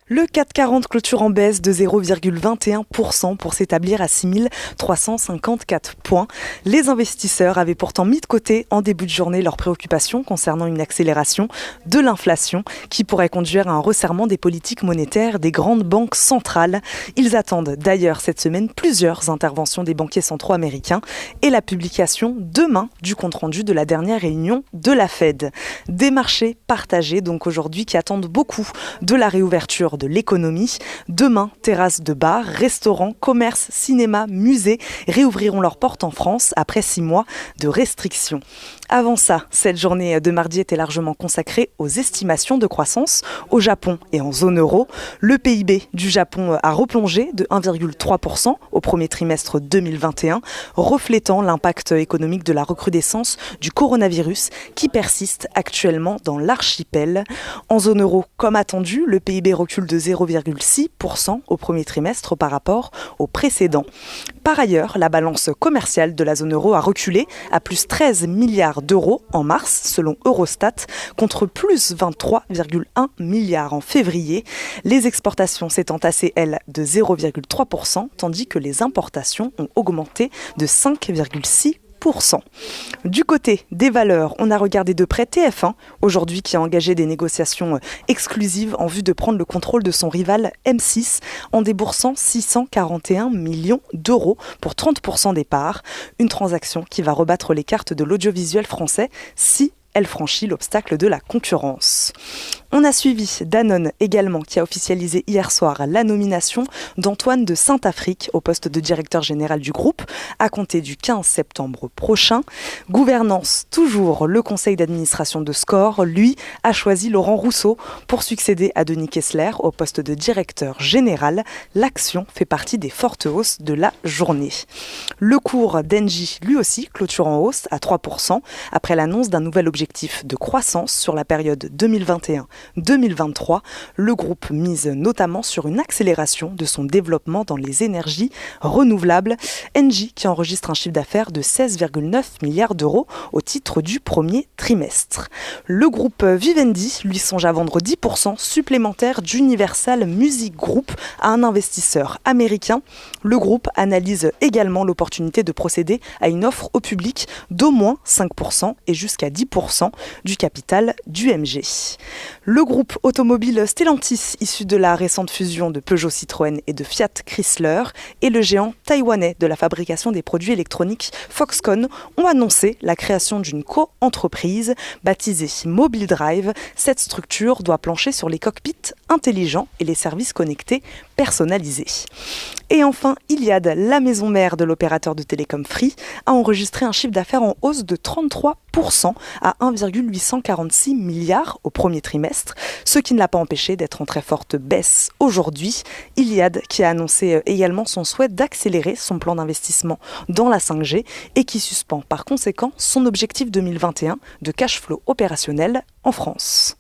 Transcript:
Le CAC 40 clôture en baisse de 0,21% pour s'établir à 6 354 points. Les investisseurs avaient pourtant mis de côté en début de journée leurs préoccupations concernant une accélération de l'inflation qui pourrait conduire à un resserrement des politiques monétaires des grandes banques centrales. Ils attendent d'ailleurs cette semaine plusieurs interventions des banquiers centraux américains et la publication demain du compte-rendu de la dernière réunion de la Fed. Des marchés partagés donc aujourd'hui qui attendent beaucoup de la réouverture de l'économie. Demain, terrasses de bars, restaurants, commerces, cinémas, musées réouvriront leurs portes en France après 6 mois de restrictions. Avant ça, cette journée de mardi était largement consacrée aux estimations de croissance au Japon et en zone euro. Le PIB du Japon a replongé de 1,3% au premier trimestre 2021, reflétant l'impact économique de la recrudescence du coronavirus qui persiste actuellement dans l'archipel. En zone euro, comme attendu, le PIB recule de 0,6% au premier trimestre par rapport au précédent. Par ailleurs, la balance commerciale de la zone euro a reculé à plus 13 milliards d'euros en mars, selon Eurostat, contre plus 23,1 milliards en février. Les exportations s'étant entassées, elles, de 0,3%, tandis que les importations ont augmenté de 5,6%. Du côté des valeurs, on a regardé de près TF1, aujourd'hui qui a engagé des négociations exclusives en vue de prendre le contrôle de son rival M6 en déboursant 641 millions d'euros pour 30% des parts. Une transaction qui va rebattre les cartes de l'audiovisuel français si elle franchit l'obstacle de la concurrence. On a suivi Danone également, qui a officialisé hier soir la nomination d'Antoine de Saint-Affrique au poste de directeur général du groupe, à compter du 15 septembre prochain. Gouvernance, toujours, le conseil d'administration de Score, lui, a choisi Laurent Rousseau pour succéder à Denis Kessler au poste de directeur général. L'action fait partie des fortes hausses de la journée. Le cours d'Engie, lui aussi, clôture en hausse à 3%, après l'annonce d'un nouvel objectif de croissance sur la période 2021-2023. Le groupe mise notamment sur une accélération de son développement dans les énergies renouvelables. Engie qui enregistre un chiffre d'affaires de 16,9 milliards d'euros au titre du premier trimestre. Le groupe Vivendi, lui, songe à vendre 10% supplémentaire d'Universal Music Group à un investisseur américain. Le groupe analyse également l'opportunité de procéder à une offre au public d'au moins 5% et jusqu'à 10% du capital d'UMG. Le groupe automobile Stellantis, issu de la récente fusion de Peugeot Citroën et de Fiat Chrysler, et le géant taïwanais de la fabrication des produits électroniques Foxconn ont annoncé la création d'une co-entreprise baptisée Mobile Drive. Cette structure doit plancher sur les cockpits intelligents et les services connectés personnalisés. Et enfin, Iliad, la maison mère de l'opérateur de télécom Free, a enregistré un chiffre d'affaires en hausse de 33% à 1,846 milliards au premier trimestre, ce qui ne l'a pas empêché d'être en très forte baisse aujourd'hui. Iliad qui a annoncé également son souhait d'accélérer son plan d'investissement dans la 5G et qui suspend par conséquent son objectif 2021 de cash flow opérationnel en France.